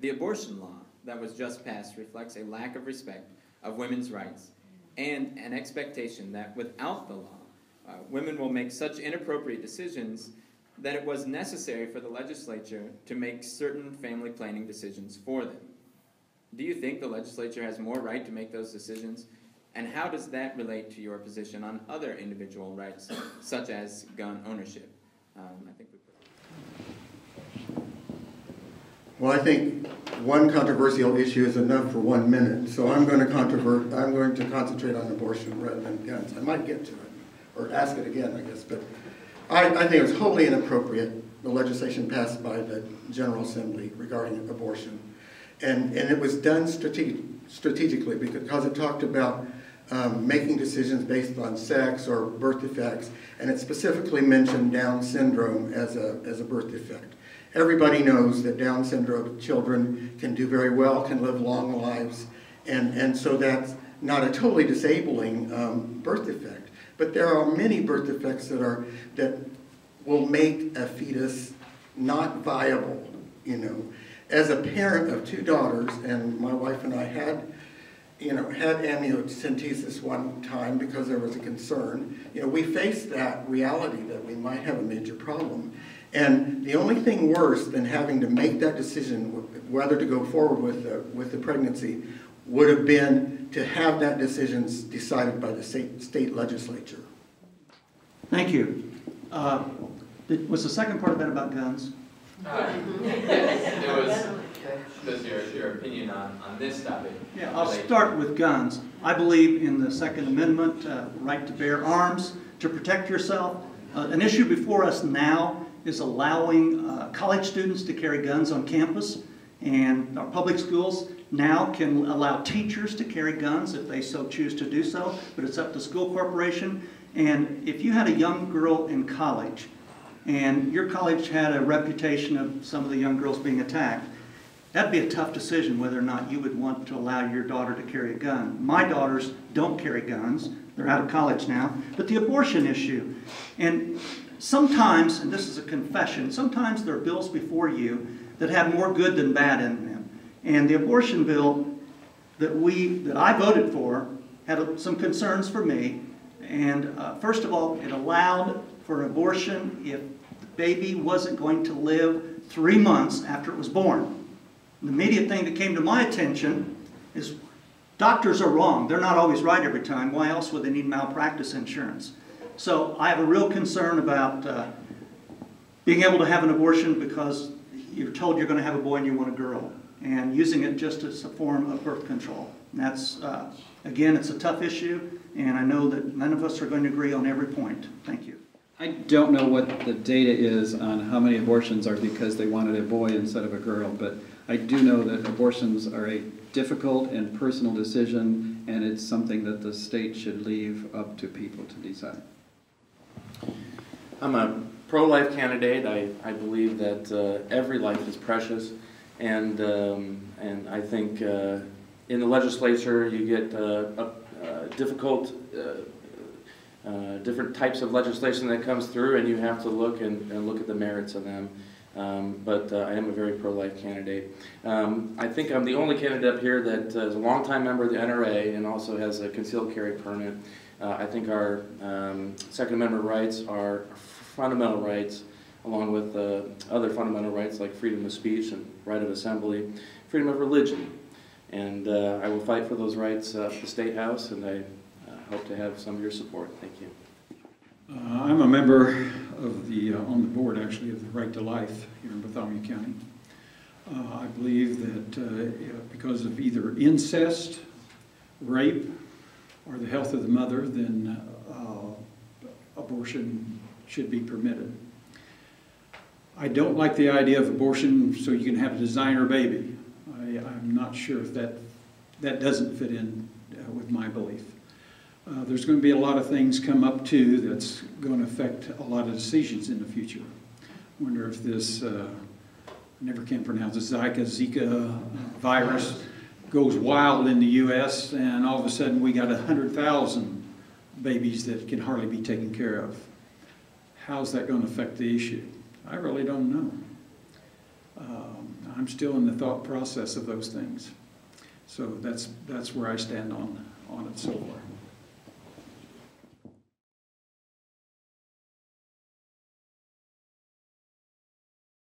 The abortion law that was just passed reflects a lack of respect of women's rights and an expectation that without the law, women will make such inappropriate decisions that it was necessary for the legislature to make certain family planning decisions for them. Do you think the legislature has more right to make those decisions? And how does that relate to your position on other individual rights, such as gun ownership? Well, I think one controversial issue is enough for 1 minute, so I'm going to concentrate on abortion rather than guns. I might get to it, or ask it again, I guess, but I think it was wholly inappropriate, the legislation passed by the General Assembly regarding abortion. And it was done strategically because it talked about making decisions based on sex or birth defects, and it specifically mentioned Down syndrome as a birth defect. Everybody knows that Down syndrome children can do very well, can live long lives, and so that's not a totally disabling birth defect. But there are many birth defects that will make a fetus not viable, you know. As a parent of 2 daughters, and my wife and I had amniocentesis one time because there was a concern, you know, we faced that reality that we might have a major problem. And the only thing worse than having to make that decision whether to go forward with the pregnancy would have been to have that decision decided by the state legislature. Thank you. Was the second part of that about guns? Yes, it was just your opinion on this topic. Yeah, I'll start with guns. I believe in the Second Amendment, right to bear arms, to protect yourself. An issue before us now is allowing college students to carry guns on campus, and our public schools now can allow teachers to carry guns if they so choose to do so, but it's up to school corporation. And if you had a young girl in college, and your college had a reputation of some of the young girls being attacked, that'd be a tough decision whether or not you would want to allow your daughter to carry a gun. My daughters don't carry guns. They're out of college now. But the abortion issue, and sometimes, and this is a confession, sometimes there are bills before you that have more good than bad in them. And the abortion bill that I voted for had some concerns for me. And first of all, it allowed for abortion if the baby wasn't going to live 3 months after it was born. The immediate thing that came to my attention is doctors are wrong. They're not always right every time. Why else would they need malpractice insurance? So I have a real concern about being able to have an abortion because you're told you're going to have a boy and you want a girl, and using it just as a form of birth control. And that's, again, it's a tough issue, and I know that none of us are going to agree on every point. Thank you. I don't know what the data is on how many abortions are because they wanted a boy instead of a girl, but I do know that abortions are a difficult and personal decision, and it's something that the state should leave up to people to decide. I'm a pro-life candidate. I believe that every life is precious, and I think in the legislature you get difficult different types of legislation that comes through, and you have to look and look at the merits of them. But I am a very pro-life candidate. I think I'm the only candidate up here that is a longtime member of the NRA and also has a concealed carry permit. I think our Second Amendment rights are fundamental rights, along with other fundamental rights like freedom of speech and right of assembly, freedom of religion. And I will fight for those rights at the State House, and I hope to have some of your support. Thank you. I'm a member of the, on the board actually, of the Right to Life here in Bartholomew County. I believe that because of either incest, rape, or the health of the mother, then abortion should be permitted. I don't like the idea of abortion so you can have a designer baby. I'm not sure if that doesn't fit in with my belief. There's going to be a lot of things come up too that's going to affect a lot of decisions in the future. I wonder if this, I never can pronounce it, Zika virus goes wild in the U.S. and all of a sudden we got 100,000 babies that can hardly be taken care of. How's that going to affect the issue? I really don't know. I'm still in the thought process of those things. So that's where I stand on it so far.